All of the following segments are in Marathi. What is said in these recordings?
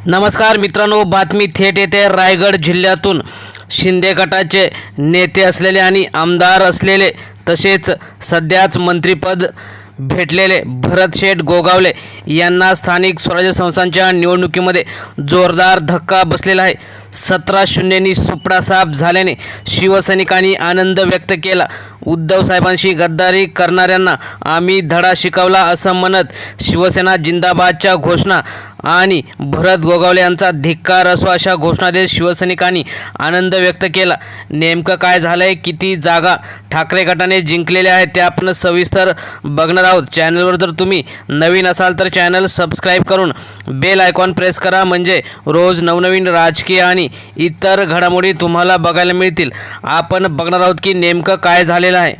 नमस्कार मित्रांनो, बातमी थेट येते रायगड जिल्ह्यातून। शिंदे गटाचे नेते असलेले आणि आमदार असलेले तसेच सध्याच मंत्रिपद भेटलेले भरतशेठ गोगावले यांना स्थानिक स्वराज्य संस्थांच्या निवडणुकीमध्ये जोरदार धक्का बसलेला आहे। 17-0नी सुपडा साफ झाल्याने शिवसैनिकांनी आनंद व्यक्त केला। उद्धव साहेबांशी गद्दारी करणाऱ्यांना आम्ही धडा शिकवला असं म्हणत शिवसेना जिंदाबादच्या घोषणा आणि भरत गोगावले यांचा धिक्कार असो अशा घोषणा देत शिवसैनिकांनी आनंद व्यक्त केला। नेमकं काय झालंय, किती जागा ठाकरे गटाने जिंकलेल्या आहेत ते आपण सविस्तर बघणार आहोत। चॅनलवर जर तुम्ही नवीन असाल तर चॅनल सबस्क्राईब करून बेल आयकॉन प्रेस करा, म्हणजे रोज नवनवीन राजकीय आणि इतर घडामोडी तुम्हाला बघायला मिळतील। आपण बघणार आहोत की नेमकं काय झालेलं आहे।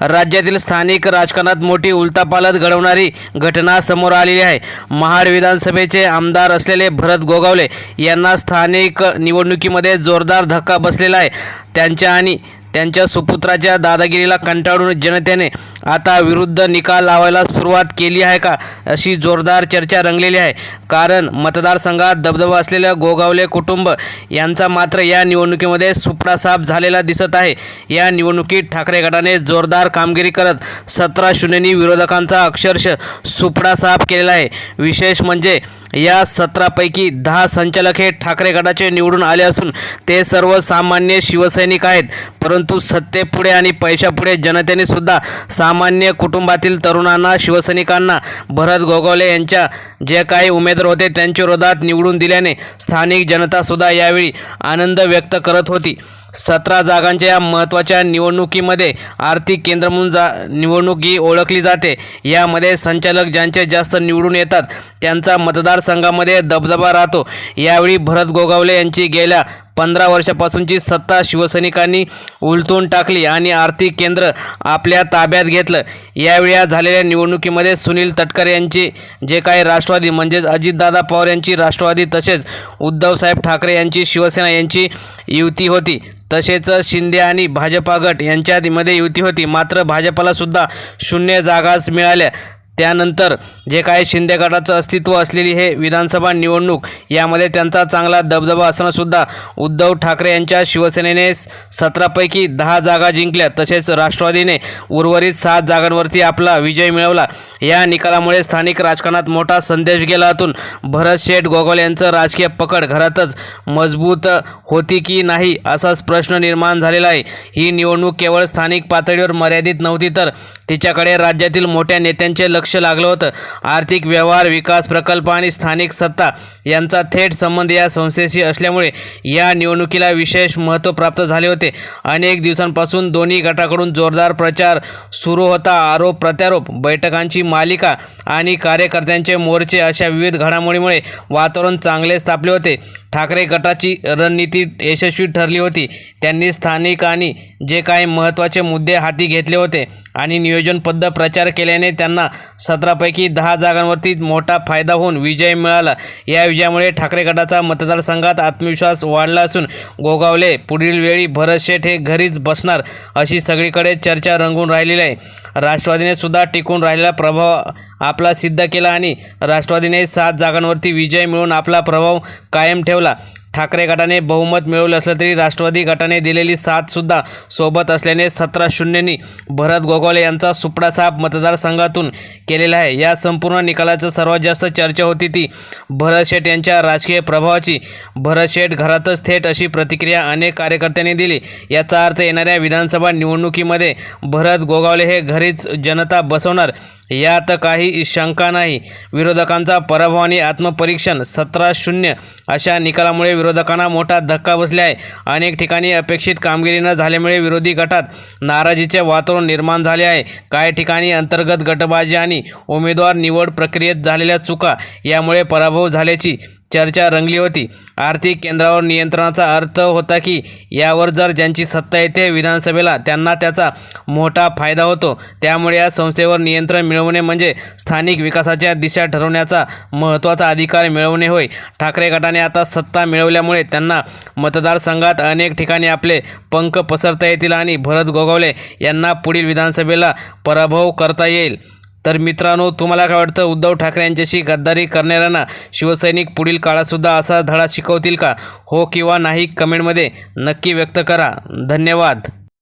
राज्यातील स्थानिक राजकारणात मोठी उलथापालथ घडवणारी घटना समोर आलेली आहे। महाड विधानसभेचे आमदार असलेले भरत गोगावले यांना स्थानिक निवडणुकीमध्ये जोरदार धक्का बसलेला आहे। त्यांच्या सुपुत्राच्या दादागिरीला कंटाळून जनतेने आता विरुद्ध निकाल लावायला सुरुवात केली आहे का, अशी जोरदार चर्चा रंगलेली आहे। कारण मतदारसंघात दबदबा असलेल्या गोगावले कुटुंब यांचा मात्र या निवडणुकीमध्ये सुपडा साफ झालेला दिसत आहे। या निवडणुकीत ठाकरे गटाने जोरदार कामगिरी करत 17-0नी विरोधकांचा अक्षरशः सुपडा साफ केलेला आहे। विशेष म्हणजे या 17पैकी 10 संचालक हे ठाकरे गटाचे निवडून आले असून ते सर्व सामान्य शिवसैनिक आहेत। परंतु सत्तेपुढे आणि पैशापुढे जनतेने सुद्धा सामान्य कुटुंबातील तरुणांना, शिवसैनिकांना भरत गोगावले यांच्या जे काही उमेदवार होते त्यांच्या विरोधात निवडून दिल्याने स्थानिक जनता सुद्धा यावेळी आनंद व्यक्त करत होती। 17 जागांच्या या महत्त्वाच्या निवडणुकीमध्ये आर्थिक केंद्र म्हणून निवडणूक ही ओळखली जाते। यामध्ये संचालक ज्यांचे जास्त निवडून येतात त्यांचा मतदारसंघामध्ये दबदबा राहतो। यावेळी भरत गोगावले यांची गेल्या 15 वर्षापासूनची सत्ता शिवसैनिकांनी उलटून टाकली आणि आर्थिक केंद्र आपल्या ताब्यात घेतलं। यावेळी झालेल्या निवडणुकीमध्ये सुनील तटकरे यांची जे काही राष्ट्रवादी म्हणजेच अजितदादा पवार यांची राष्ट्रवादी तसेच उद्धवसाहेब ठाकरे यांची शिवसेना यांची युती होती। तसेच शिंदे आणि भाजपा गट यांच्यामध्ये युती होती, मात्र भाजपला सुद्धा 0 जागाच मिळाल्या। त्यानंतर जे काही शिंदे गटाचं अस्तित्व असलेली हे विधानसभा निवडणूक यामध्ये त्यांचा चांगला दबदबा असताना सुद्धा उद्धव ठाकरे यांच्या शिवसेनेने 17पैकी 10 जागा जिंकल्या, तसेच राष्ट्रवादीने उर्वरित 7 जागांवरती आपला विजय मिळवला। या निकालामुळे स्थानिक राजकारणात मोठा संदेश गेला असून भरतशेठ गोगावले यांचं राजकीय पकड घरातच मजबूत होती की नाही असाच प्रश्न निर्माण झालेला आहे। ही निवडणूक केवळ स्थानिक पातळीवर मर्यादित नव्हती, तर तिच्याकडे राज्यातील मोठ्या नेत्यांचे लक्ष लागलं होतं। आर्थिक व्यवहार, विकास प्रकल्प आणि स्थानिक सत्ता यांचा थेट संबंध या संस्थेशी असल्यामुळे या निवडणुकीला विशेष महत्त्व प्राप्त झाले होते। अनेक दिवसांपासून दोन्ही गटाकडून जोरदार प्रचार सुरू होता। आरोप प्रत्यारोप, बैठकांची मालिका आणि कार्यकर्त्यांचे मोर्चे अशा विविध घडामोडीमुळे वातावरण चांगलेच तापले होते। ठाकरे गटाची रणनीती यशस्वी ठरली होती। त्यांनी स्थानिक आणि जे काही महत्त्वाचे मुद्दे हाती घेतले होते आणि नियोजनबद्ध प्रचार केल्याने त्यांना 17पैकी 10 जागांवरती मोठा फायदा होऊन विजय मिळाला। या विजयामुळे ठाकरे गटाचा मतदारसंघात आत्मविश्वास वाढला असून गोगावले पुढील वेळी भरतशेठ हे घरीच बसणार अशी सगळीकडे चर्चा रंगून राहिलेली आहे। राष्ट्रवादीने सुद्धा टिकून राहिलेला प्रभाव आपला सिद्ध केला आणि राष्ट्रवादीने 7 जागांवरती विजय मिळवून आपला प्रभाव कायम ठेवला। ठाकरे गटाने बहुमत मिळवलं असलं तरी राष्ट्रवादी गटाने दिलेली साथ सुद्धा सोबत असल्याने 17-0नी भरत गोगावले यांचा सुपडा साफ मतदारसंघातून केलेला आहे। या संपूर्ण निकालाचं सर्वात जास्त चर्चा होती ती भरतशेठ यांच्या राजकीय प्रभावाची। भरतशेठ घरातच थेट अशी प्रतिक्रिया अनेक कार्यकर्त्यांनी दिली। याचा अर्थ येणाऱ्या विधानसभा निवडणुकीमध्ये भरत गोगावले हे घरीच जनता बसवणार, यात काही शंका नाही। विरोधकांचा पराभव आणि आत्मपरीक्षण 17-0 अशा निकालामुळे विरोधकांना मोठा धक्का बसला आहे। अनेक ठिकाणी अपेक्षित कामगिरी न झाल्यामुळे विरोधी गटात नाराजीचे वातावरण निर्माण झाले आहे। काही ठिकाणी अंतर्गत गटबाजी आणि उमेदवार निवड प्रक्रियेत झालेल्या चुका यामुळे पराभव झाल्याची चर्चा रंगली होती। आर्थिक केंद्रावर नियंत्रणाचा अर्थ होता की यावर जर ज्यांची सत्ता येते विधानसभेला त्यांना त्याचा मोठा फायदा होतो। त्यामुळे या संस्थेवर नियंत्रण मिळवणे म्हणजे स्थानिक विकासाच्या दिशा ठरवण्याचा महत्त्वाचा अधिकार मिळवणे होय। ठाकरे गटाने आता सत्ता मिळवल्यामुळे त्यांना मतदारसंघात अनेक ठिकाणी आपले पंख पसरता येतील आणि भरत गोगावले यांना पुढील विधानसभेला पराभव करता येईल। तर मित्रांनो, तुम्हाला काय वाटतं, उद्धव ठाकरे यांच्याशी गद्दारी करणाऱ्यांना शिवसैनिक पुढील काळातसुद्धा असा धडा शिकवतील का? हो किंवा नाही कमेंटमध्ये नक्की व्यक्त करा. धन्यवाद.